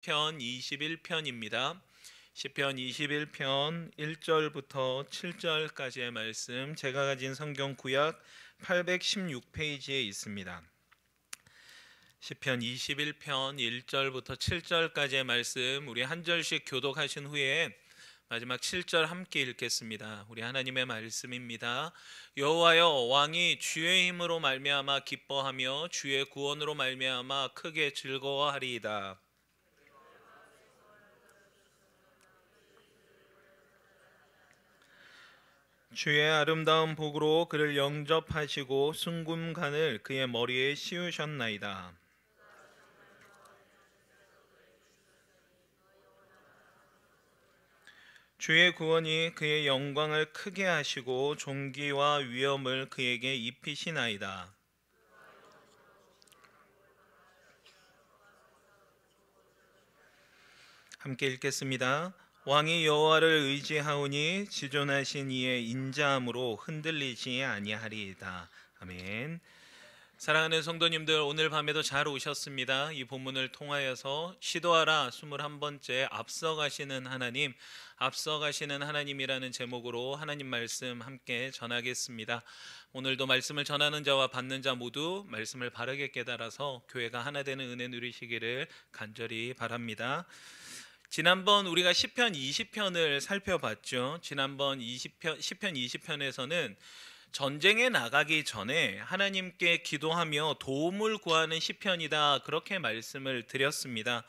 편 21편입니다. 시편 21편 1절부터 7절까지의 말씀, 제가 가진 성경 구약 816페이지에 있습니다. 시편 21편 1절부터 7절까지의 말씀, 우리 한 절씩 교독하신 후에 마지막 7절 함께 읽겠습니다. 우리 하나님의 말씀입니다. 여호와여, 왕이 주의 힘으로 말미암아 기뻐하며 주의 구원으로 말미암아 크게 즐거워하리이다. 주의 아름다운 복으로 그를 영접하시고 순금간을 그의 머리에 씌우셨나이다. 주의 구원이 그의 영광을 크게 하시고 존귀와 위엄을 그에게 입히시나이다. 함께 읽겠습니다. 왕이 여호와를 의지하오니 지존하신 이의 인자함으로 흔들리지 아니하리이다. 아멘. 사랑하는 성도님들, 오늘 밤에도 잘 오셨습니다. 이 본문을 통하여서 시도하라 21번째 앞서가시는 하나님, 앞서가시는 하나님이라는 제목으로 하나님 말씀 함께 전하겠습니다. 오늘도 말씀을 전하는 자와 받는 자 모두 말씀을 바르게 깨달아서 교회가 하나 되는 은혜 누리시기를 간절히 바랍니다. 지난번 우리가 시편 20편을 살펴봤죠. 지난번 시편 20편에서는 전쟁에 나가기 전에 하나님께 기도하며 도움을 구하는 시편이다, 그렇게 말씀을 드렸습니다.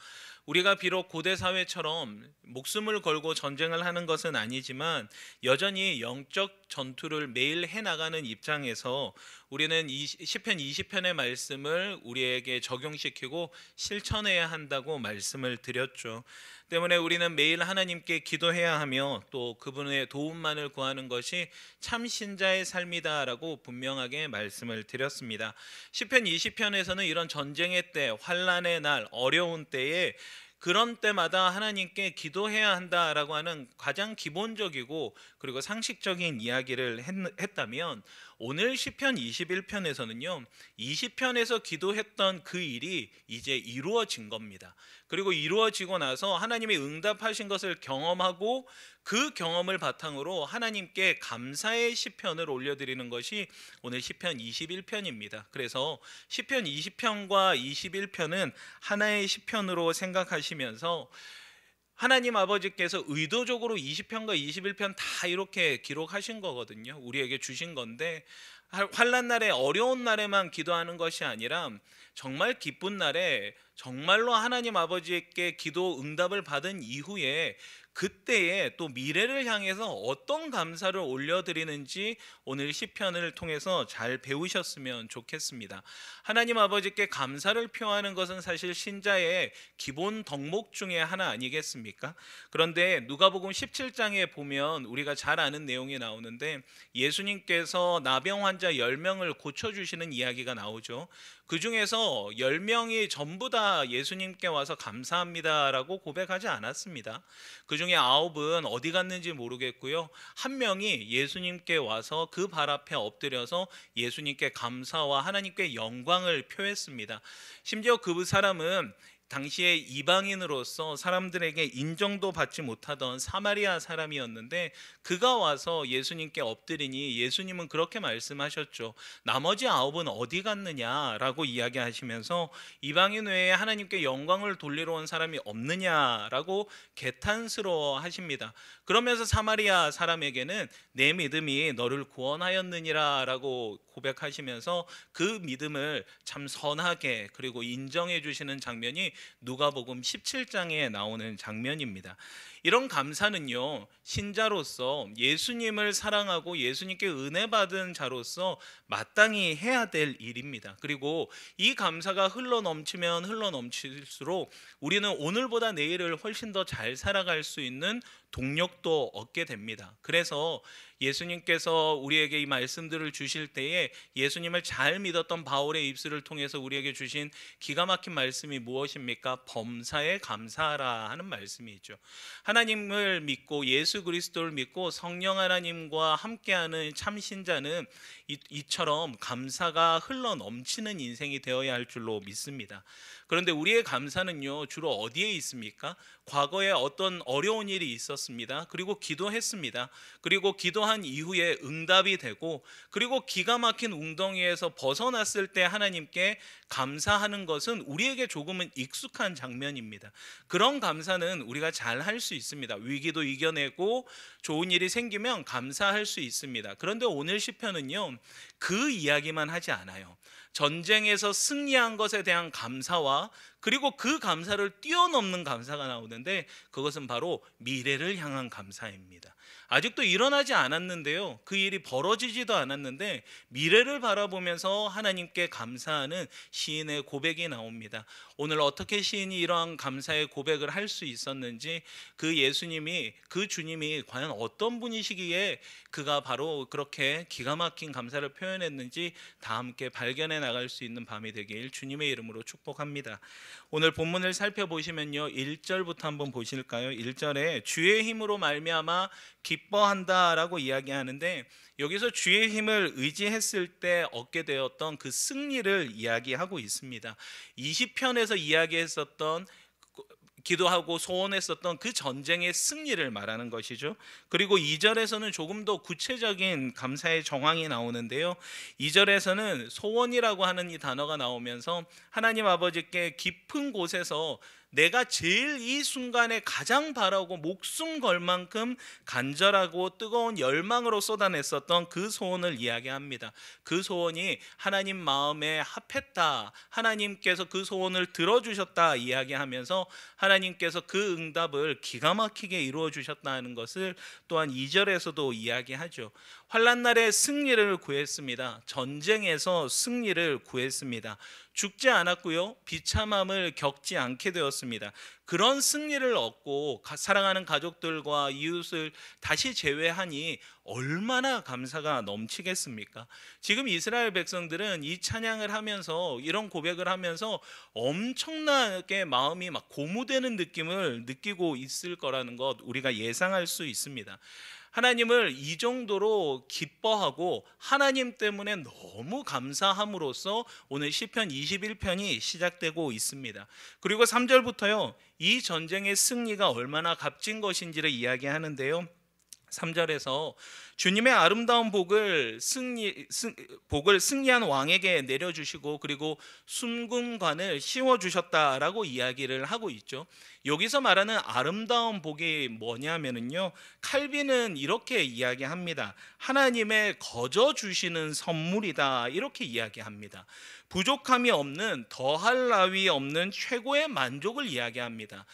우리가 비록 고대 사회처럼 목숨을 걸고 전쟁을 하는 것은 아니지만 여전히 영적 전투를 매일 해나가는 입장에서 우리는 이 시편 20편의 말씀을 우리에게 적용시키고 실천해야 한다고 말씀을 드렸죠. 때문에 우리는 매일 하나님께 기도해야 하며 또 그분의 도움만을 구하는 것이 참 신자의 삶이다라고 분명하게 말씀을 드렸습니다. 시편 20편에서는 이런 전쟁의 때, 환난의 날, 어려운 때에 그런 때마다 하나님께 기도해야 한다라고 하는 가장 기본적이고 그리고 상식적인 이야기를 했다면, 오늘 시편 21편에서는요 20편에서 기도했던 그 일이 이제 이루어진 겁니다. 그리고 이루어지고 나서 하나님이 응답하신 것을 경험하고 그 경험을 바탕으로 하나님께 감사의 시편을 올려드리는 것이 오늘 시편 21편입니다. 그래서 시편 20편과 21편은 하나의 시편으로 생각하시면서 하나님 아버지께서 의도적으로 20편과 21편 다 이렇게 기록하신 거거든요. 우리에게 주신 건데, 환난 날에, 어려운 날에만 기도하는 것이 아니라 정말 기쁜 날에 정말로 하나님 아버지께 기도 응답을 받은 이후에 그때에 또 미래를 향해서 어떤 감사를 올려드리는지 오늘 시편을 통해서 잘 배우셨으면 좋겠습니다. 하나님 아버지께 감사를 표하는 것은 사실 신자의 기본 덕목 중에 하나 아니겠습니까? 그런데 누가복음 17장에 보면 우리가 잘 아는 내용이 나오는데, 예수님께서 나병 환자 10명을 고쳐주시는 이야기가 나오죠. 그 중에서 10명이 전부 다 예수님께 와서 감사합니다라고 고백하지 않았습니다. 그 중에 9은 어디 갔는지 모르겠고요, 한 명이 예수님께 와서 그 발 앞에 엎드려서 예수님께 감사와 하나님께 영광을 표했습니다. 심지어 그 사람은 당시에 이방인으로서 사람들에게 인정도 받지 못하던 사마리아 사람이었는데, 그가 와서 예수님께 엎드리니 예수님은 그렇게 말씀하셨죠. 나머지 9은 어디 갔느냐라고 이야기하시면서 이방인 외에 하나님께 영광을 돌리러 온 사람이 없느냐라고 개탄스러워 하십니다. 그러면서 사마리아 사람에게는 내 믿음이 너를 구원하였느니라 라고 고백하시면서 그 믿음을 참 선하게 그리고 인정해 주시는 장면이 누가복음 17장에 나오는 장면입니다. 이런 감사는요, 신자로서 예수님을 사랑하고 예수님께 은혜 받은 자로서 마땅히 해야 될 일입니다. 그리고 이 감사가 흘러넘치면 흘러넘칠수록 우리는 오늘보다 내일을 훨씬 더 잘 살아갈 수 있는 동력도 얻게 됩니다. 그래서 예수님께서 우리에게 이 말씀들을 주실 때에 예수님을 잘 믿었던 바울의 입술을 통해서 우리에게 주신 기가 막힌 말씀이 무엇입니까? 범사에 감사하라 하는 말씀이죠. 하나님을 믿고 예수 그리스도를 믿고 성령 하나님과 함께하는 참 신자는 이처럼 감사가 흘러 넘치는 인생이 되어야 할 줄로 믿습니다. 그런데 우리의 감사는요, 주로 어디에 있습니까? 과거에 어떤 어려운 일이 있었습니다. 그리고 기도했습니다. 그리고 기도한 이후에 응답이 되고, 그리고 기가 막힌 웅덩이에서 벗어났을 때 하나님께 감사하는 것은 우리에게 조금은 익숙한 장면입니다. 그런 감사는 우리가 잘 할 수 있습니다. 위기도 이겨내고 좋은 일이 생기면 감사할 수 있습니다. 그런데 오늘 시편은요, 그 이야기만 하지 않아요. 전쟁에서 승리한 것에 대한 감사와 그리고 그 감사를 뛰어넘는 감사가 나오는데, 그것은 바로 미래를 향한 감사입니다. 아직도 일어나지 않았는데요, 그 일이 벌어지지도 않았는데 미래를 바라보면서 하나님께 감사하는 시인의 고백이 나옵니다. 오늘 어떻게 시인이 이러한 감사의 고백을 할 수 있었는지, 그 예수님이, 그 주님이 과연 어떤 분이시기에 그가 바로 그렇게 기가 막힌 감사를 표현했는지 다 함께 발견해 나갈 수 있는 밤이 되길 주님의 이름으로 축복합니다. 오늘 본문을 살펴보시면요, 1절부터 한번 보실까요? 1절에 주의 힘으로 말미암아 기뻐한다라고 이야기하는데, 여기서 주의 힘을 의지했을 때 얻게 되었던 그 승리를 이야기하고 있습니다. 20편에서 이야기했었던, 기도하고 소원했었던 그 전쟁의 승리를 말하는 것이죠. 그리고 2절에서는 조금 더 구체적인 감사의 정황이 나오는데요, 2절에서는 소원이라고 하는 이 단어가 나오면서 하나님 아버지께 깊은 곳에서 내가 제일 이 순간에 가장 바라고 목숨 걸 만큼 간절하고 뜨거운 열망으로 쏟아냈었던 그 소원을 이야기합니다. 그 소원이 하나님 마음에 합했다, 하나님께서 그 소원을 들어주셨다 이야기하면서 하나님께서 그 응답을 기가 막히게 이루어 주셨다는 것을 또한 2절에서도 이야기하죠. 환난날에 승리를 구했습니다. 전쟁에서 승리를 구했습니다. 죽지 않았고요, 비참함을 겪지 않게 되었습니다. 그런 승리를 얻고 사랑하는 가족들과 이웃을 다시 재회하니 얼마나 감사가 넘치겠습니까? 지금 이스라엘 백성들은 이 찬양을 하면서, 이런 고백을 하면서 엄청나게 마음이 막 고무되는 느낌을 느끼고 있을 거라는 것 우리가 예상할 수 있습니다. 하나님을 이 정도로 기뻐하고 하나님 때문에 너무 감사함으로써 오늘 시편 21편이 시작되고 있습니다. 그리고 3절부터요, 이 전쟁의 승리가 얼마나 값진 것인지를 이야기하는데요, 3절에서 주님의 아름다운 복을 승리한 왕에게 내려주시고 그리고 순금관을 씌워주셨다라고 이야기를 하고 있죠. 여기서 말하는 아름다운 복이 뭐냐면요, 칼빈은 이렇게 이야기합니다. 하나님의 거저 주시는 선물이다, 이렇게 이야기합니다. 부족함이 없는, 더할 나위 없는 최고의 만족을 이야기합니다.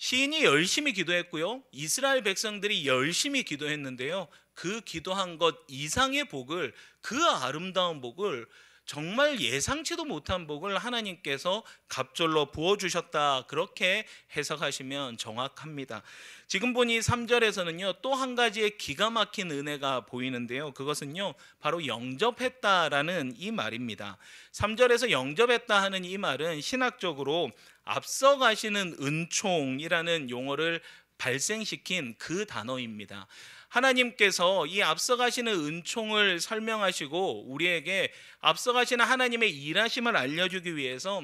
시인이 열심히 기도했고요, 이스라엘 백성들이 열심히 기도했는데요, 그 기도한 것 이상의 복을, 그 아름다운 복을, 정말 예상치도 못한 복을 하나님께서 갑절로 부어주셨다, 그렇게 해석하시면 정확합니다. 지금 보니 3절에서는요, 또 한 가지의 기가 막힌 은혜가 보이는데요, 그것은요 바로 영접했다라는 이 말입니다. 3절에서 영접했다 하는 이 말은 신학적으로 앞서가시는 은총이라는 용어를 발생시킨 그 단어입니다. 하나님께서 이 앞서가시는 은총을 설명하시고 우리에게 앞서가시는 하나님의 일하심을 알려주기 위해서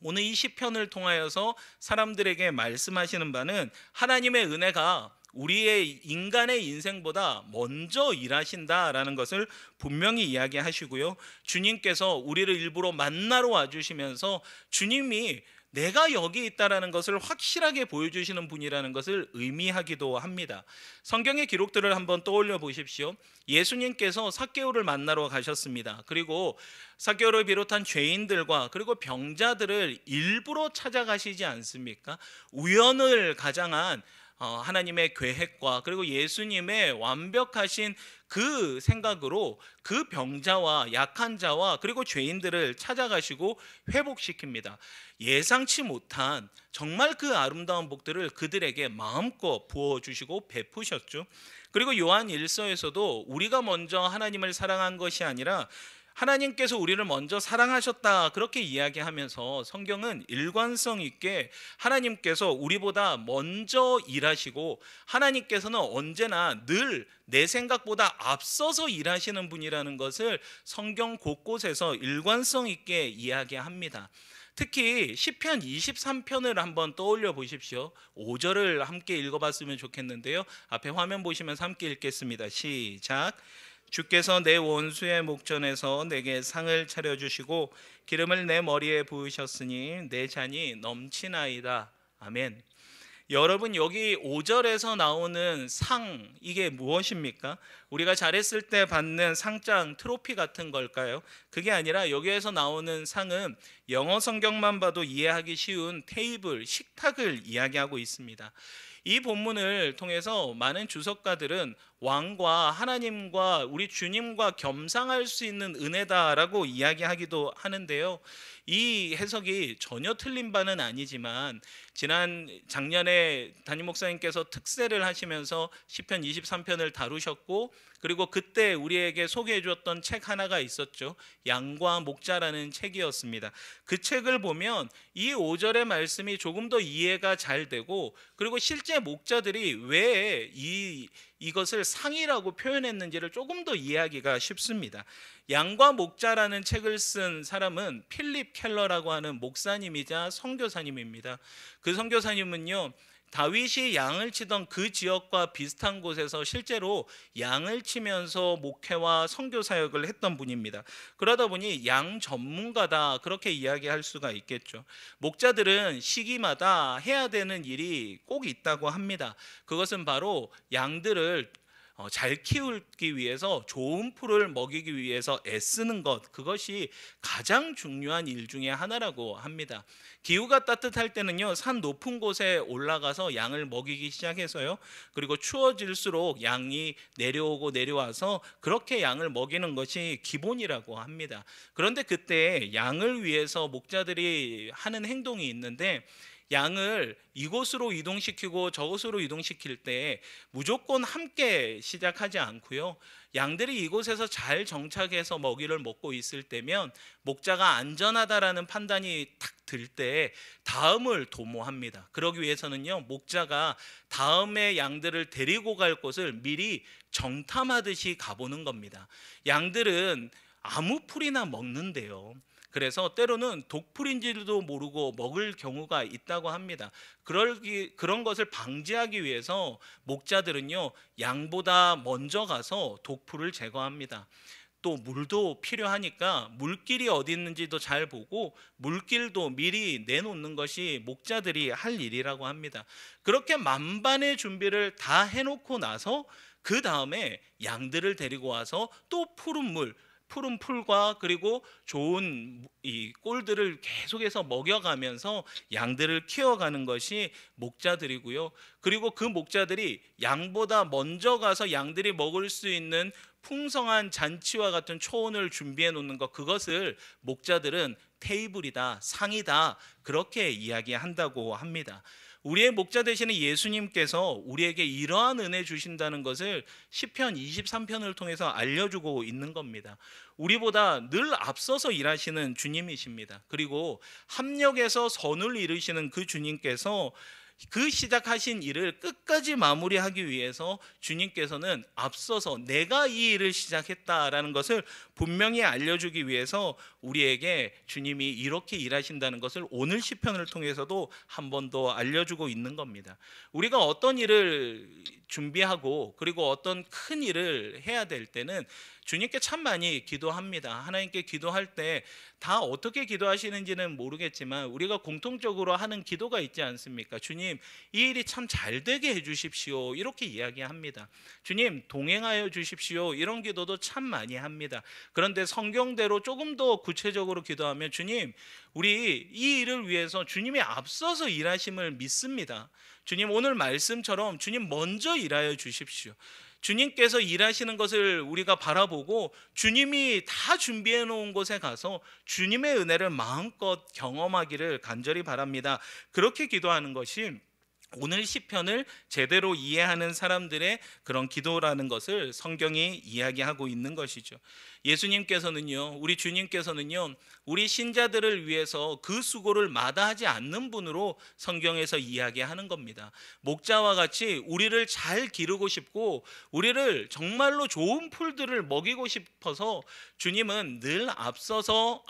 오늘 이 시편을 통하여서 사람들에게 말씀하시는 바는, 하나님의 은혜가 우리의 인간의 인생보다 먼저 일하신다라는 것을 분명히 이야기하시고요, 주님께서 우리를 일부러 만나러 와주시면서 주님이 내가 여기 있다라는 것을 확실하게 보여주시는 분이라는 것을 의미하기도 합니다. 성경의 기록들을 한번 떠올려 보십시오. 예수님께서 삭개오를 만나러 가셨습니다. 그리고 삭개오를 비롯한 죄인들과 그리고 병자들을 일부러 찾아가시지 않습니까? 우연을 가장한 하나님의 계획과 그리고 예수님의 완벽하신 그 생각으로 그 병자와 약한 자와 그리고 죄인들을 찾아가시고 회복시킵니다. 예상치 못한 정말 그 아름다운 복들을 그들에게 마음껏 부어주시고 베푸셨죠. 그리고 요한 1서에서도 우리가 먼저 하나님을 사랑한 것이 아니라 하나님께서 우리를 먼저 사랑하셨다, 그렇게 이야기하면서 성경은 일관성 있게 하나님께서 우리보다 먼저 일하시고 하나님께서는 언제나 늘 내 생각보다 앞서서 일하시는 분이라는 것을 성경 곳곳에서 일관성 있게 이야기합니다. 특히 시편 23편을 한번 떠올려 보십시오. 5절을 함께 읽어봤으면 좋겠는데요. 앞에 화면 보시면서 함께 읽겠습니다. 시작. 주께서 내 원수의 목전에서 내게 상을 차려주시고 기름을 내 머리에 부으셨으니 내 잔이 넘치나이다. 아멘. 여러분, 여기 5절에서 나오는 상, 이게 무엇입니까? 우리가 잘했을 때 받는 상장, 트로피 같은 걸까요? 그게 아니라 여기에서 나오는 상은 영어 성경만 봐도 이해하기 쉬운 테이블, 식탁을 이야기하고 있습니다. 이 본문을 통해서 많은 주석가들은 왕과 하나님과 우리 주님과 겸상할 수 있는 은혜다라고 이야기하기도 하는데요. 이 해석이 전혀 틀린 바는 아니지만 작년에 담임 목사님께서 특세를 하시면서 시편 23편을 다루셨고, 그리고 그때 우리에게 소개해 주었던 책 하나가 있었죠. 양과 목자라는 책이었습니다. 그 책을 보면 이 5절의 말씀이 조금 더 이해가 잘 되고, 그리고 실제 목자들이 왜 이것을 상이라고 표현했는지를 조금 더 이해하기가 쉽습니다. 양과 목자라는 책을 쓴 사람은 필립 켈러라고 하는 목사님이자 선교사님입니다. 그 선교사님은요, 다윗이 양을 치던 그 지역과 비슷한 곳에서 실제로 양을 치면서 목회와 선교 사역을 했던 분입니다. 그러다 보니 양 전문가다, 그렇게 이야기할 수가 있겠죠. 목자들은 시기마다 해야 되는 일이 꼭 있다고 합니다. 그것은 바로 양들을 잘 키우기 위해서, 좋은 풀을 먹이기 위해서 애쓰는 것, 그것이 가장 중요한 일 중에 하나라고 합니다. 기후가 따뜻할 때는요, 산 높은 곳에 올라가서 양을 먹이기 시작해서요, 그리고 추워질수록 양이 내려오고 내려와서 그렇게 양을 먹이는 것이 기본이라고 합니다. 그런데 그때 양을 위해서 목자들이 하는 행동이 있는데, 양을 이곳으로 이동시키고 저곳으로 이동시킬 때 무조건 함께 시작하지 않고요, 양들이 이곳에서 잘 정착해서 먹이를 먹고 있을 때면 목자가 안전하다라는 판단이 딱 들 때 다음을 도모합니다. 그러기 위해서는요, 목자가 다음에 양들을 데리고 갈 곳을 미리 정탐하듯이 가보는 겁니다. 양들은 아무 풀이나 먹는데요, 그래서 때로는 독풀인지도 모르고 먹을 경우가 있다고 합니다. 그런 것을 방지하기 위해서 목자들은요, 양보다 먼저 가서 독풀을 제거합니다. 또 물도 필요하니까 물길이 어디 있는지도 잘 보고 물길도 미리 내놓는 것이 목자들이 할 일이라고 합니다. 그렇게 만반의 준비를 다 해놓고 나서 그 다음에 양들을 데리고 와서 또 푸른 풀과 그리고 좋은 이 꼴들을 계속해서 먹여가면서 양들을 키워가는 것이 목자들이고요. 그리고 그 목자들이 양보다 먼저 가서 양들이 먹을 수 있는 풍성한 잔치와 같은 초원을 준비해 놓는 것, 그것을 목자들은 테이블이다, 상이다, 그렇게 이야기한다고 합니다. 우리의 목자 되시는 예수님께서 우리에게 이러한 은혜 주신다는 것을 시편 23편을 통해서 알려주고 있는 겁니다. 우리보다 늘 앞서서 일하시는 주님이십니다. 그리고 합력해서 선을 이루시는 그 주님께서 그 시작하신 일을 끝까지 마무리하기 위해서 주님께서는 앞서서 내가 이 일을 시작했다라는 것을 분명히 알려주기 위해서 우리에게 주님이 이렇게 일하신다는 것을 오늘 시편을 통해서도 한 번 더 알려주고 있는 겁니다. 우리가 어떤 일을 준비하고 그리고 어떤 큰 일을 해야 될 때는 주님께 참 많이 기도합니다. 하나님께 기도할 때 다 어떻게 기도하시는지는 모르겠지만 우리가 공통적으로 하는 기도가 있지 않습니까? 주님, 이 일이 참 잘 되게 해주십시오, 이렇게 이야기합니다. 주님, 동행하여 주십시오, 이런 기도도 참 많이 합니다. 그런데 성경대로 조금 더 구체적으로 기도하면, 주님, 우리 이 일을 위해서 주님이 앞서서 일하심을 믿습니다. 주님, 오늘 말씀처럼 주님 먼저 일하여 주십시오. 주님께서 일하시는 것을 우리가 바라보고 주님이 다 준비해 놓은 곳에 가서 주님의 은혜를 마음껏 경험하기를 간절히 바랍니다. 그렇게 기도하는 것이 오늘 시편을 제대로 이해하는 사람들의 그런 기도라는 것을 성경이 이야기하고 있는 것이죠. 예수님께서는요, 우리 주님께서는요, 우리 신자들을 위해서 그 수고를 마다하지 않는 분으로 성경에서 이야기하는 겁니다. 목자와 같이 우리를 잘 기르고 싶고 우리를 정말로 좋은 풀들을 먹이고 싶어서 주님은 늘 앞서서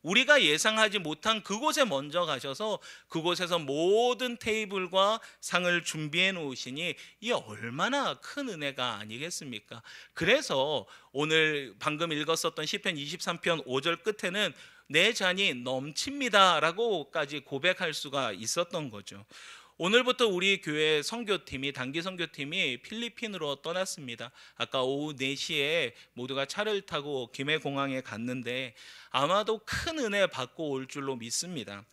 우리가 예상하지 못한 그곳에 먼저 가셔서 그곳에서 모든 테이블과 상을 준비해 놓으시니 이 얼마나 큰 은혜가 아니겠습니까? 그래서 오늘 방금 읽었었던 시편 23편 5절 끝에는 내 잔이 넘칩니다 라고까지 고백할 수가 있었던 거죠. 오늘부터 우리 교회 선교팀이, 단기 선교팀이 필리핀으로 떠났습니다. 아까 오후 4시에 모두가 차를 타고 김해공항에 갔는데 아마도 큰 은혜 받고 올 줄로 믿습니다.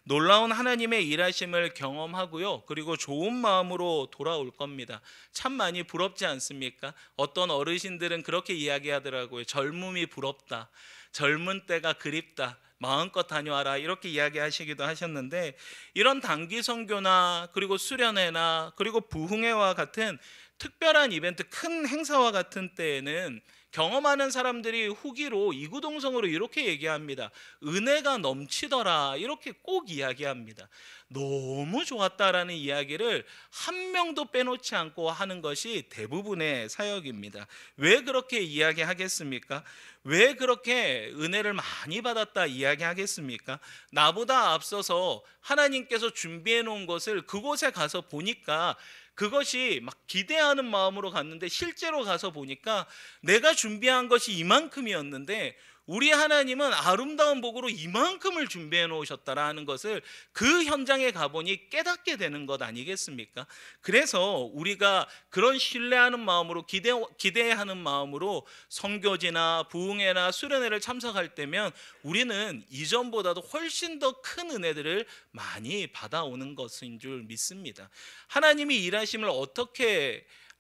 놀라운 하나님의 일하심을 경험하고요, 그리고 좋은 마음으로 돌아올 겁니다. 참 많이 부럽지 않습니까? 어떤 어르신들은 그렇게 이야기하더라고요. 젊음이 부럽다, 젊은 때가 그립다, 마음껏 다녀와라, 이렇게 이야기하시기도 하셨는데, 이런 단기 선교나 그리고 수련회나 그리고 부흥회와 같은 특별한 이벤트, 큰 행사와 같은 때에는 경험하는 사람들이 후기로 이구동성으로 이렇게 얘기합니다. 은혜가 넘치더라, 이렇게 꼭 이야기합니다. 너무 좋았다라는 이야기를 한 명도 빼놓지 않고 하는 것이 대부분의 사역입니다. 왜 그렇게 이야기하겠습니까? 왜 그렇게 은혜를 많이 받았다 이야기하겠습니까? 나보다 앞서서 하나님께서 준비해 놓은 것을 그곳에 가서 보니까 그것이 막 기대하는 마음으로 갔는데 실제로 가서 보니까 내가 준비한 것이 이만큼이었는데 우리 하나님은 아름다운 복으로 이만큼을 준비해 놓으셨다라는 것을 그 현장에 가보니 깨닫게 되는 것 아니겠습니까? 그래서 우리가 그런 신뢰하는 마음으로 기대하는 마음으로 선교지나 부흥회나 수련회를 참석할 때면 우리는 이전보다도 훨씬 더 큰 은혜들을 많이 받아오는 것인 줄 믿습니다. 하나님이 일하심을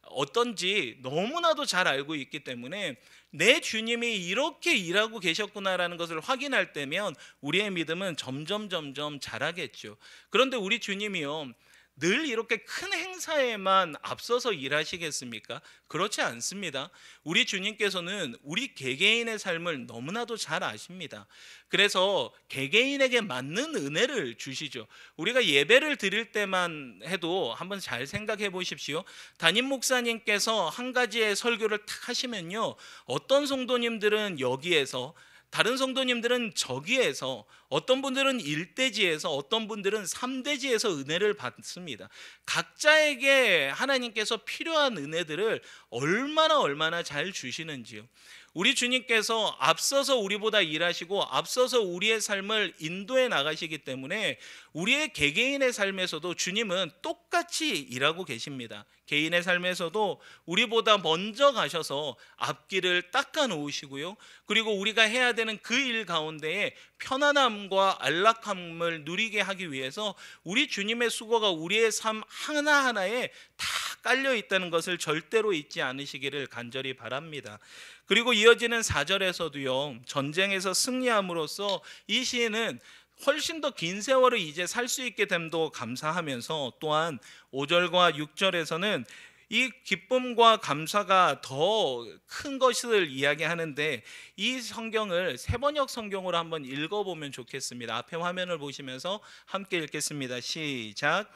어떤지 너무나도 잘 알고 있기 때문에 내 주님이 이렇게 일하고 계셨구나라는 것을 확인할 때면 우리의 믿음은 점점 자라겠죠. 그런데 우리 주님이요, 늘 이렇게 큰 행사에만 앞서서 일하시겠습니까? 그렇지 않습니다. 우리 주님께서는 우리 개개인의 삶을 너무나도 잘 아십니다. 그래서 개개인에게 맞는 은혜를 주시죠. 우리가 예배를 드릴 때만 해도 한번 잘 생각해 보십시오. 담임 목사님께서 한 가지의 설교를 탁 하시면요, 어떤 성도님들은 여기에서, 다른 성도님들은 저기에서, 어떤 분들은 1대지에서, 어떤 분들은 3대지에서 은혜를 받습니다. 각자에게 하나님께서 필요한 은혜들을 얼마나 잘 주시는지요. 우리 주님께서 앞서서 우리보다 일하시고 앞서서 우리의 삶을 인도해 나가시기 때문에 우리의 개개인의 삶에서도 주님은 똑같이 일하고 계십니다. 개인의 삶에서도 우리보다 먼저 가셔서 앞길을 닦아 놓으시고요, 그리고 우리가 해야 되는 그 일 가운데에 편안함과 안락함을 누리게 하기 위해서 우리 주님의 수고가 우리의 삶 하나하나에 다 깔려 있다는 것을 절대로 잊지 않으시기를 간절히 바랍니다. 그리고 이어지는 4절에서도요, 전쟁에서 승리함으로써 이 시인은 훨씬 더 긴 세월을 이제 살 수 있게 됨도 감사하면서, 또한 5절과 6절에서는 이 기쁨과 감사가 더 큰 것을 이야기하는데, 이 성경을 세번역 성경으로 한번 읽어보면 좋겠습니다. 앞에 화면을 보시면서 함께 읽겠습니다. 시작.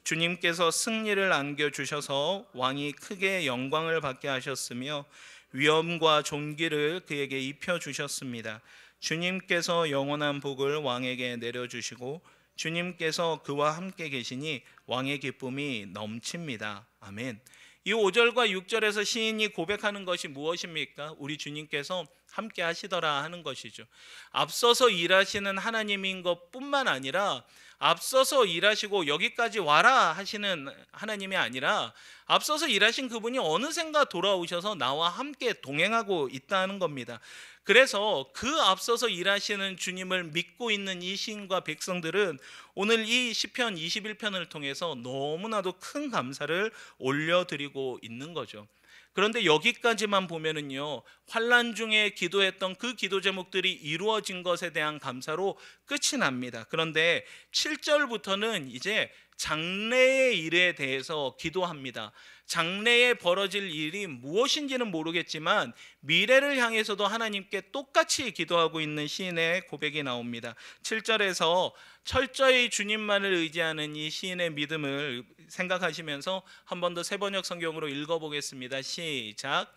주님께서 승리를 안겨주셔서 왕이 크게 영광을 받게 하셨으며 위엄과 존귀를 그에게 입혀주셨습니다. 주님께서 영원한 복을 왕에게 내려주시고 주님께서 그와 함께 계시니 왕의 기쁨이 넘칩니다. 아멘. 이 5절과 6절에서 시인이 고백하는 것이 무엇입니까? 우리 주님께서 함께 하시더라 하는 것이죠. 앞서서 일하시는 하나님인 것뿐만 아니라 앞서서 일하시고 여기까지 와라 하시는 하나님이 아니라 앞서서 일하신 그분이 어느샌가 돌아오셔서 나와 함께 동행하고 있다는 겁니다. 그래서 그 앞서서 일하시는 주님을 믿고 있는 이 시인과 백성들은 오늘 이 시편 21편을 통해서 너무나도 큰 감사를 올려드리고 있는 거죠. 그런데 여기까지만 보면은요, 환난 중에 기도했던 그 기도 제목들이 이루어진 것에 대한 감사로 끝이 납니다. 그런데 7절부터는 이제 장래의 일에 대해서 기도합니다. 장래에 벌어질 일이 무엇인지는 모르겠지만 미래를 향해서도 하나님께 똑같이 기도하고 있는 시인의 고백이 나옵니다. 7절에서 철저히 주님만을 의지하는 이 시인의 믿음을 생각하시면서 한 번 더 새번역 성경으로 읽어보겠습니다. 시작.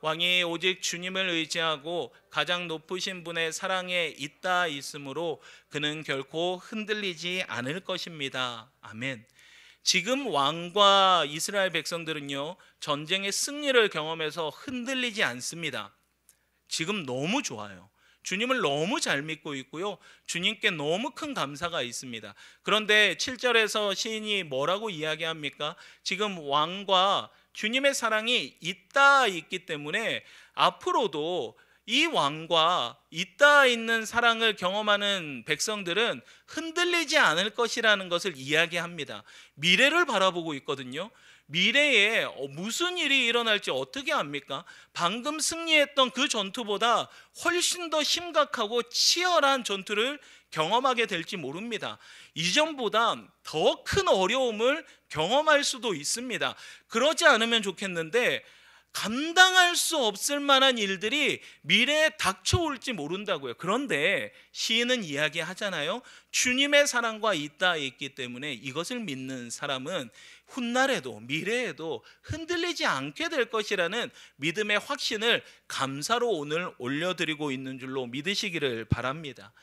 왕이 오직 주님을 의지하고 가장 높으신 분의 사랑에 있다 있으므로 그는 결코 흔들리지 않을 것입니다. 아멘. 지금 왕과 이스라엘 백성들은요, 전쟁의 승리를 경험해서 흔들리지 않습니다. 지금 너무 좋아요. 주님을 너무 잘 믿고 있고요, 주님께 너무 큰 감사가 있습니다. 그런데 7절에서 시인이 뭐라고 이야기합니까? 지금 왕과 주님의 사랑이 있기 때문에 앞으로도 이 왕과 있는 사랑을 경험하는 백성들은 흔들리지 않을 것이라는 것을 이야기합니다. 미래를 바라보고 있거든요. 미래에 무슨 일이 일어날지 어떻게 압니까? 방금 승리했던 그 전투보다 훨씬 더 심각하고 치열한 전투를 경험하게 될지 모릅니다. 이전보다 더 큰 어려움을 경험할 수도 있습니다. 그러지 않으면 좋겠는데 감당할 수 없을 만한 일들이 미래에 닥쳐올지 모른다고요. 그런데 시인은 이야기하잖아요. 주님의 사랑과 있기 때문에 이것을 믿는 사람은 훗날에도 미래에도 흔들리지 않게 될 것이라는 믿음의 확신을 감사로 오늘 올려드리고 있는 줄로 믿으시기를 바랍니다.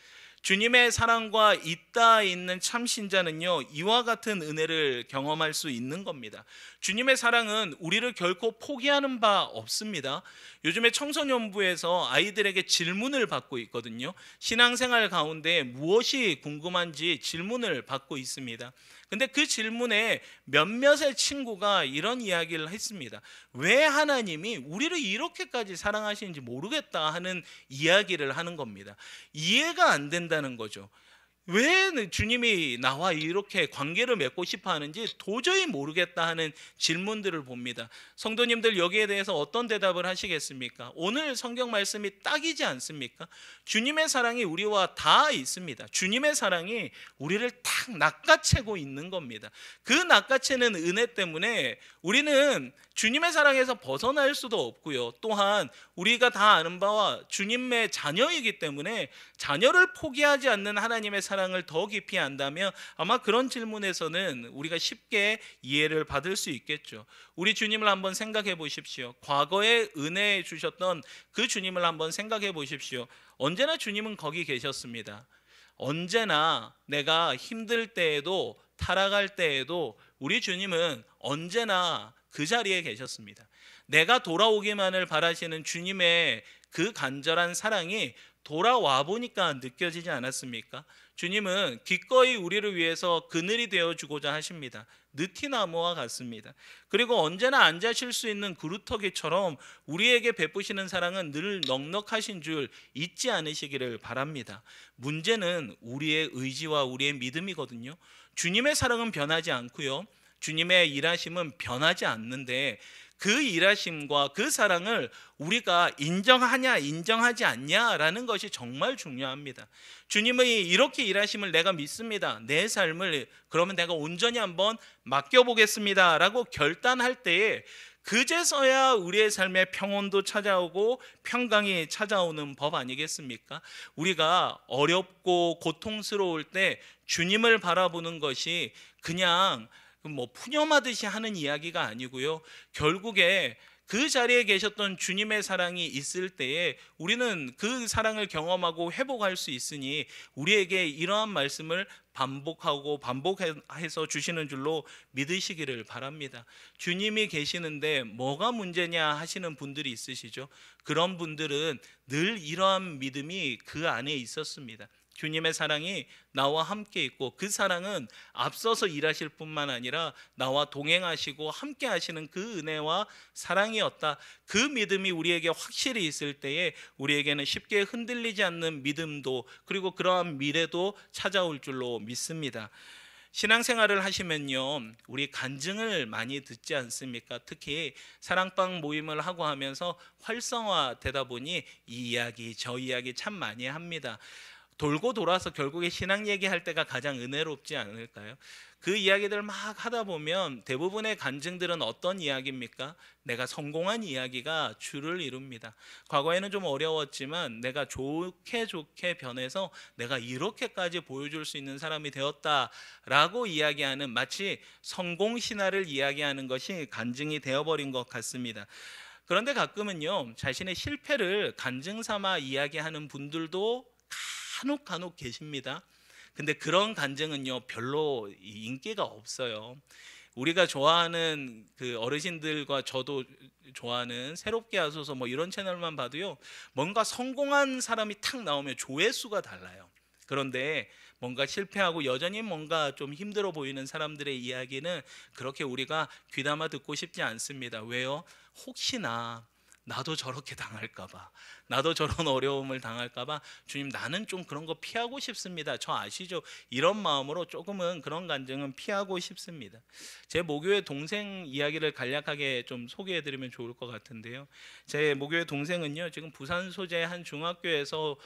주님의 사랑과 있는 참신자는요, 이와 같은 은혜를 경험할 수 있는 겁니다. 주님의 사랑은 우리를 결코 포기하는 바 없습니다. 요즘에 청소년부에서 아이들에게 질문을 받고 있거든요. 신앙생활 가운데 무엇이 궁금한지 질문을 받고 있습니다. 근데 그 질문에 몇몇의 친구가 이런 이야기를 했습니다. 왜 하나님이 우리를 이렇게까지 사랑하시는지 모르겠다 하는 이야기를 하는 겁니다. 이해가 안 된다는 거죠. 왜 주님이 나와 이렇게 관계를 맺고 싶어 하는지 도저히 모르겠다 하는 질문들을 봅니다. 성도님들, 여기에 대해서 어떤 대답을 하시겠습니까? 오늘 성경 말씀이 딱이지 않습니까? 주님의 사랑이 우리와 다 있습니다. 주님의 사랑이 우리를 딱 낚아채고 있는 겁니다. 그 낚아채는 은혜 때문에 우리는 주님의 사랑에서 벗어날 수도 없고요, 또한 우리가 다 아는 바와 주님의 자녀이기 때문에 자녀를 포기하지 않는 하나님의 사랑을 더 깊이 안다면 아마 그런 질문에서는 우리가 쉽게 이해를 받을 수 있겠죠. 우리 주님을 한번 생각해 보십시오. 과거에 은혜 주셨던 그 주님을 한번 생각해 보십시오. 언제나 주님은 거기 계셨습니다. 언제나 내가 힘들 때에도 타락할 때에도 우리 주님은 언제나 그 자리에 계셨습니다. 내가 돌아오기만을 바라시는 주님의 그 간절한 사랑이 돌아와 보니까 느껴지지 않았습니까? 주님은 기꺼이 우리를 위해서 그늘이 되어주고자 하십니다. 느티나무와 같습니다. 그리고 언제나 앉아 쉴 수 있는 그루터기처럼 우리에게 베푸시는 사랑은 늘 넉넉하신 줄 잊지 않으시기를 바랍니다. 문제는 우리의 의지와 우리의 믿음이거든요. 주님의 사랑은 변하지 않고요, 주님의 일하심은 변하지 않는데 그 일하심과 그 사랑을 우리가 인정하냐 인정하지 않냐라는 것이 정말 중요합니다. 주님의 이렇게 일하심을 내가 믿습니다. 내 삶을 그러면 내가 온전히 한번 맡겨보겠습니다 라고 결단할 때에 그제서야 우리의 삶에 평온도 찾아오고 평강이 찾아오는 법 아니겠습니까? 우리가 어렵고 고통스러울 때 주님을 바라보는 것이 그냥 푸념하듯이 하는 이야기가 아니고요, 결국에 그 자리에 계셨던 주님의 사랑이 있을 때에 우리는 그 사랑을 경험하고 회복할 수 있으니 우리에게 이러한 말씀을 반복해서 주시는 줄로 믿으시기를 바랍니다. 주님이 계시는데 뭐가 문제냐 하시는 분들이 있으시죠? 그런 분들은 늘 이러한 믿음이 그 안에 있었습니다. 주님의 사랑이 나와 함께 있고 그 사랑은 앞서서 일하실 뿐만 아니라 나와 동행하시고 함께 하시는 그 은혜와 사랑이었다. 그 믿음이 우리에게 확실히 있을 때에 우리에게는 쉽게 흔들리지 않는 믿음도, 그리고 그러한 미래도 찾아올 줄로 믿습니다. 신앙생활을 하시면요, 우리 간증을 많이 듣지 않습니까? 특히 사랑방 모임을 하고 하면서 활성화되다 보니 이 이야기 저 이야기 참 많이 합니다. 돌고 돌아서 결국에 신앙 얘기할 때가 가장 은혜롭지 않을까요? 그 이야기들 막 하다 보면 대부분의 간증들은 어떤 이야기입니까? 내가 성공한 이야기가 주를 이룹니다. 과거에는 좀 어려웠지만 내가 좋게 변해서 내가 이렇게까지 보여줄 수 있는 사람이 되었다라고 이야기하는, 마치 성공 신화를 이야기하는 것이 간증이 되어버린 것 같습니다. 그런데 가끔은요, 자신의 실패를 간증 삼아 이야기하는 분들도 간혹 계십니다. 근데 그런 간증은요, 별로 인기가 없어요. 우리가 좋아하는 그 어르신들과 저도 좋아하는 새롭게 하소서 뭐 이런 채널만 봐도요, 뭔가 성공한 사람이 탁 나오면 조회수가 달라요. 그런데 뭔가 실패하고 여전히 뭔가 좀 힘들어 보이는 사람들의 이야기는 그렇게 우리가 귀담아 듣고 싶지 않습니다. 왜요? 혹시나 나도 저렇게 당할까봐, 나도 저런 어려움을 당할까봐, 주님 나는 좀 그런 거 피하고 싶습니다. 저 아시죠? 이런 마음으로 조금은 그런 간증은 피하고 싶습니다. 제 모교의 동생 이야기를 간략하게 좀 소개해드리면 좋을 것 같은데요. 제 모교의 동생은요, 지금 부산 소재 한 중학교에서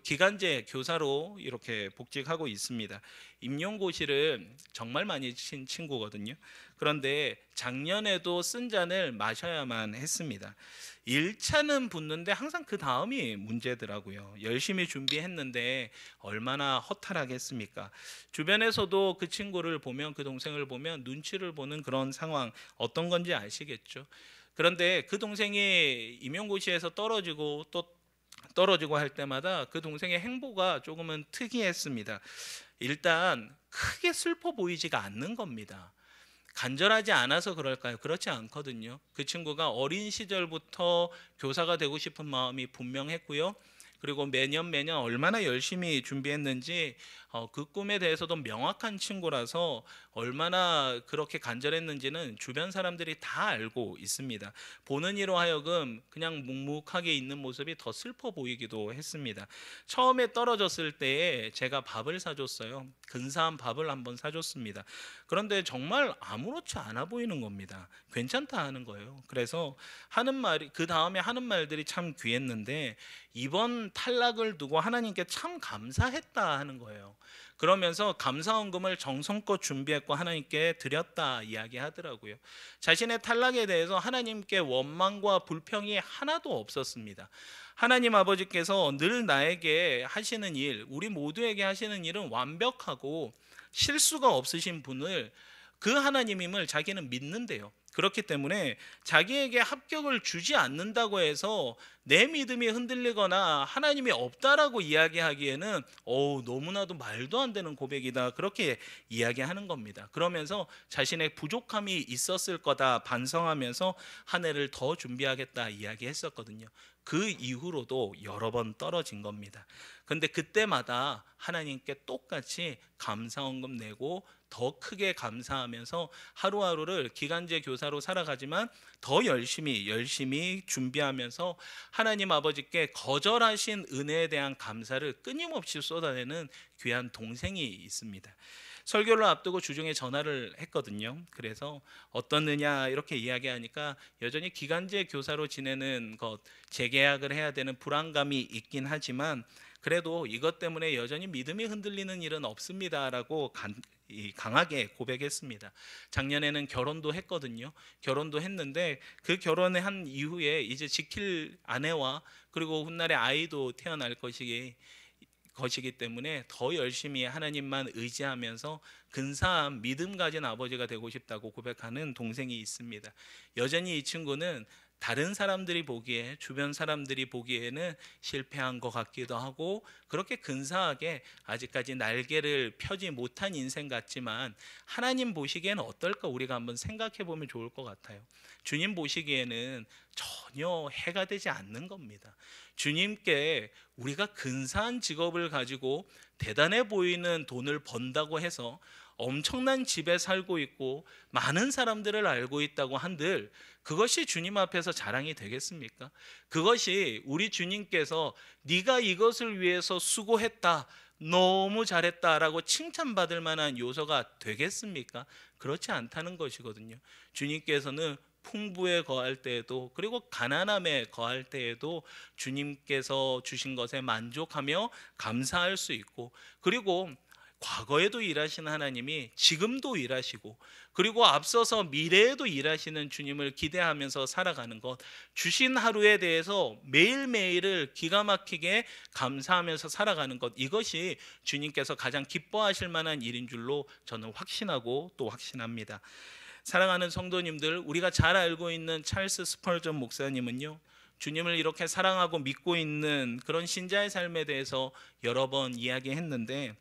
기간제 교사로 이렇게 복직하고 있습니다. 임용고시를 정말 많이 친 친구거든요. 그런데 작년에도 쓴 잔을 마셔야만 했습니다. 1차는 붙는데 항상 그 다음이 문제더라고요. 열심히 준비했는데 얼마나 허탈하겠습니까? 주변에서도 그 친구를 보면, 그 동생을 보면 눈치를 보는 그런 상황, 어떤 건지 아시겠죠? 그런데 그 동생이 임용고시에서 떨어지고 또 떨어지고 할 때마다 그 동생의 행보가 조금은 특이했습니다. 일단 크게 슬퍼 보이지가 않는 겁니다. 간절하지 않아서 그럴까요? 그렇지 않거든요. 그 친구가 어린 시절부터 교사가 되고 싶은 마음이 분명했고요. 그리고 매년 얼마나 열심히 준비했는지 그 꿈에 대해서도 명확한 친구라서 얼마나 그렇게 간절했는지는 주변 사람들이 다 알고 있습니다. 보는 이로 하여금 그냥 묵묵하게 있는 모습이 더 슬퍼 보이기도 했습니다. 처음에 떨어졌을 때에 제가 밥을 사줬어요. 근사한 밥을 한번 사줬습니다. 그런데 정말 아무렇지 않아 보이는 겁니다. 괜찮다 하는 거예요. 그래서 하는 말이, 그 다음에 하는 말들이 참 귀했는데, 이번 탈락을 두고 하나님께 참 감사했다 하는 거예요. 그러면서 감사헌금을 정성껏 준비했고 하나님께 드렸다 이야기하더라고요. 자신의 탈락에 대해서 하나님께 원망과 불평이 하나도 없었습니다. 하나님 아버지께서 늘 나에게 하시는 일, 우리 모두에게 하시는 일은 완벽하고 실수가 없으신 분을, 그 하나님임을 자기는 믿는데요. 그렇기 때문에 자기에게 합격을 주지 않는다고 해서 내 믿음이 흔들리거나 하나님이 없다라고 이야기하기에는 너무나도 말도 안 되는 고백이다, 그렇게 이야기하는 겁니다. 그러면서 자신의 부족함이 있었을 거다 반성하면서 한 해를 더 준비하겠다 이야기했었거든요. 그 이후로도 여러 번 떨어진 겁니다. 근데 그때마다 하나님께 똑같이 감사헌금 내고 더 크게 감사하면서 하루하루를 기간제 교사로 살아가지만 더 열심히 준비하면서 하나님 아버지께 거절하신 은혜에 대한 감사를 끊임없이 쏟아내는 귀한 동생이 있습니다. 설교를 앞두고 주중에 전화를 했거든요. 그래서 어떻느냐 이렇게 이야기하니까 여전히 기간제 교사로 지내는 것, 재계약을 해야 되는 불안감이 있긴 하지만 그래도 이것 때문에 여전히 믿음이 흔들리는 일은 없습니다라고 강하게 고백했습니다. 작년에는 결혼도 했거든요. 결혼도 했는데 그 결혼을 한 이후에 이제 지킬 아내와 그리고 훗날에 아이도 태어날 것이기 때문에 더 열심히 하나님만 의지하면서 근사한 믿음 가진 아버지가 되고 싶다고 고백하는 동생이 있습니다. 여전히 이 친구는 다른 사람들이 보기에, 주변 사람들이 보기에는 실패한 것 같기도 하고 그렇게 근사하게 아직까지 날개를 펴지 못한 인생 같지만 하나님 보시기에는 어떨까, 우리가 한번 생각해 보면 좋을 것 같아요. 주님 보시기에는 전혀 해가 되지 않는 겁니다. 주님께 우리가 근사한 직업을 가지고 대단해 보이는 돈을 번다고 해서 엄청난 집에 살고 있고 많은 사람들을 알고 있다고 한들 그것이 주님 앞에서 자랑이 되겠습니까? 그것이 우리 주님께서 네가 이것을 위해서 수고했다, 너무 잘했다라고 칭찬받을 만한 요소가 되겠습니까? 그렇지 않다는 것이거든요. 주님께서는 풍부에 거할 때에도, 그리고 가난함에 거할 때에도 주님께서 주신 것에 만족하며 감사할 수 있고, 그리고 과거에도 일하신 하나님이 지금도 일하시고, 그리고 앞서서 미래에도 일하시는 주님을 기대하면서 살아가는 것, 주신 하루에 대해서 매일매일을 기가 막히게 감사하면서 살아가는 것, 이것이 주님께서 가장 기뻐하실 만한 일인 줄로 저는 확신하고 또 확신합니다. 사랑하는 성도님들, 우리가 잘 알고 있는 찰스 스펄전 목사님은요, 주님을 이렇게 사랑하고 믿고 있는 그런 신자의 삶에 대해서 여러 번 이야기했는데,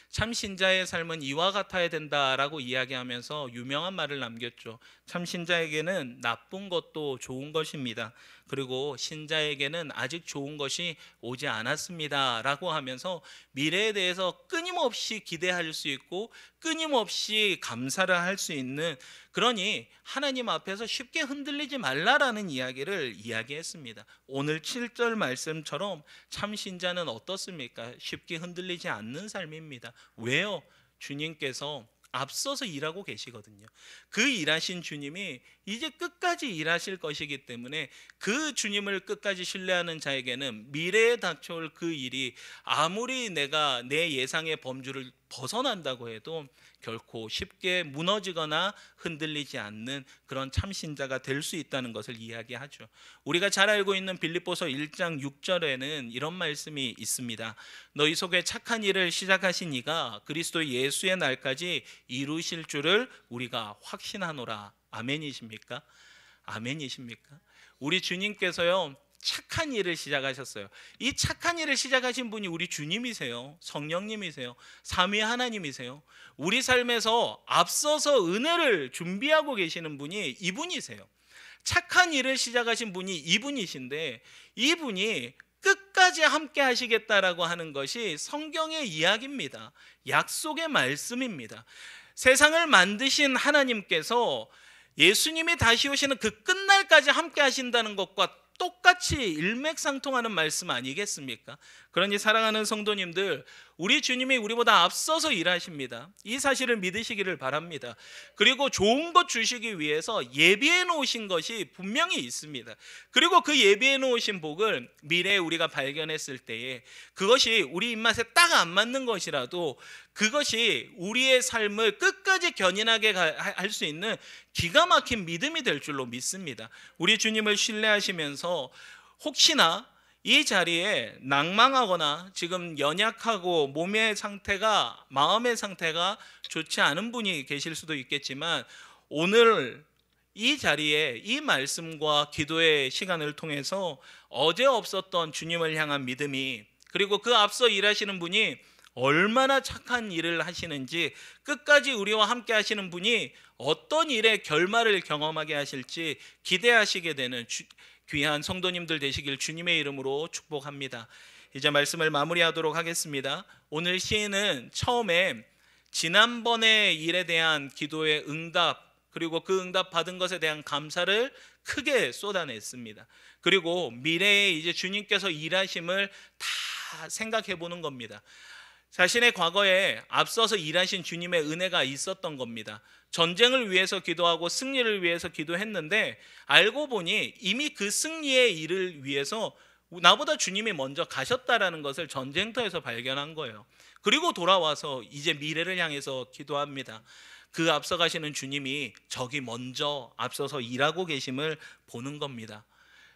참 신자의 삶은 이와 같아야 된다라고 이야기하면서 유명한 말을 남겼죠. 참 신자에게는 나쁜 것도 좋은 것입니다. 그리고 신자에게는 아직 좋은 것이 오지 않았습니다 라고 하면서 미래에 대해서 끊임없이 기대할 수 있고 끊임없이 감사를 할 수 있는, 그러니 하나님 앞에서 쉽게 흔들리지 말라라는 이야기를 이야기했습니다. 오늘 7절 말씀처럼 참 신자는 어떻습니까? 쉽게 흔들리지 않는 삶입니다. 왜요? 주님께서 앞서서 일하고 계시거든요. 그 일하신 주님이 이제 끝까지 일하실 것이기 때문에 그 주님을 끝까지 신뢰하는 자에게는 미래에 닥쳐올 그 일이 아무리 내가 내 예상의 범주를 벗어난다고 해도 결코 쉽게 무너지거나 흔들리지 않는 그런 참신자가 될 수 있다는 것을 이야기하죠. 우리가 잘 알고 있는 빌립보서 1장 6절에는 이런 말씀이 있습니다. 너희 속에 착한 일을 시작하신 이가 그리스도 예수의 날까지 이루실 줄을 우리가 확신하노라. 아멘이십니까? 아멘이십니까? 우리 주님께서요, 착한 일을 시작하셨어요. 이 착한 일을 시작하신 분이 우리 주님이세요. 성령님이세요. 삼위 하나님이세요. 우리 삶에서 앞서서 은혜를 준비하고 계시는 분이 이분이세요. 착한 일을 시작하신 분이 이분이신데, 이분이 끝까지 함께 하시겠다라고 하는 것이 성경의 이야기입니다. 약속의 말씀입니다. 세상을 만드신 하나님께서 예수님이 다시 오시는 그 끝날까지 함께 하신다는 것과 똑같이 일맥상통하는 말씀 아니겠습니까? 그러니 사랑하는 성도님들, 우리 주님이 우리보다 앞서서 일하십니다. 이 사실을 믿으시기를 바랍니다. 그리고 좋은 것 주시기 위해서 예비해 놓으신 것이 분명히 있습니다. 그리고 그 예비해 놓으신 복을 미래에 우리가 발견했을 때에 그것이 우리 입맛에 딱 안 맞는 것이라도 그것이 우리의 삶을 끝까지 견인하게 할 수 있는 기가 막힌 믿음이 될 줄로 믿습니다. 우리 주님을 신뢰하시면서 혹시나 이 자리에 낭망하거나 지금 연약하고 몸의 상태가, 마음의 상태가 좋지 않은 분이 계실 수도 있겠지만, 오늘 이 자리에 이 말씀과 기도의 시간을 통해서 어제 없었던 주님을 향한 믿음이, 그리고 그 앞서 일하시는 분이 얼마나 착한 일을 하시는지, 끝까지 우리와 함께 하시는 분이 어떤 일의 결말을 경험하게 하실지 기대하시게 되는 귀한 성도님들 되시길 주님의 이름으로 축복합니다. 이제 말씀을 마무리하도록 하겠습니다. 오늘 시인은 처음에 지난번의 일에 대한 기도의 응답, 그리고 그 응답 받은 것에 대한 감사를 크게 쏟아냈습니다. 그리고 미래에 이제 주님께서 일하심을 다 생각해 보는 겁니다. 자신의 과거에 앞서서 일하신 주님의 은혜가 있었던 겁니다. 전쟁을 위해서 기도하고 승리를 위해서 기도했는데 알고 보니 이미 그 승리의 일을 위해서 나보다 주님이 먼저 가셨다라는 것을 전쟁터에서 발견한 거예요. 그리고 돌아와서 이제 미래를 향해서 기도합니다. 그 앞서 가시는 주님이 저기 먼저 앞서서 일하고 계심을 보는 겁니다.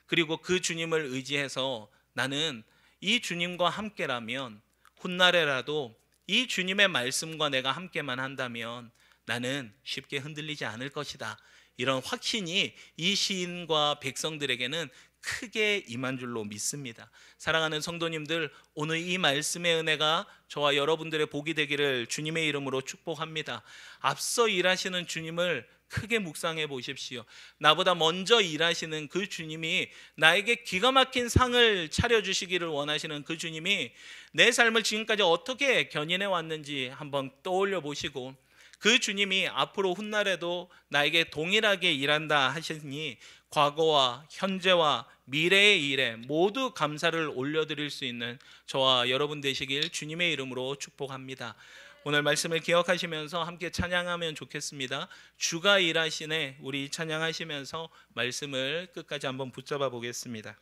그리고 그 주님을 의지해서 나는 이 주님과 함께라면, 훗날에라도 이 주님의 말씀과 내가 함께만 한다면 나는 쉽게 흔들리지 않을 것이다, 이런 확신이 이 시인과 백성들에게는 크게 임한 줄로 믿습니다. 사랑하는 성도님들, 오늘 이 말씀의 은혜가 저와 여러분들의 복이 되기를 주님의 이름으로 축복합니다. 앞서 일하시는 주님을 크게 묵상해 보십시오. 나보다 먼저 일하시는 그 주님이, 나에게 기가 막힌 상을 차려주시기를 원하시는 그 주님이 내 삶을 지금까지 어떻게 견인해 왔는지 한번 떠올려 보시고, 그 주님이 앞으로 훗날에도 나에게 동일하게 일한다 하시니 과거와 현재와 미래의 일에 모두 감사를 올려드릴 수 있는 저와 여러분 되시길 주님의 이름으로 축복합니다. 오늘 말씀을 기억하시면서 함께 찬양하면 좋겠습니다. 주가 일하시네 우리 찬양하시면서 말씀을 끝까지 한번 붙잡아 보겠습니다.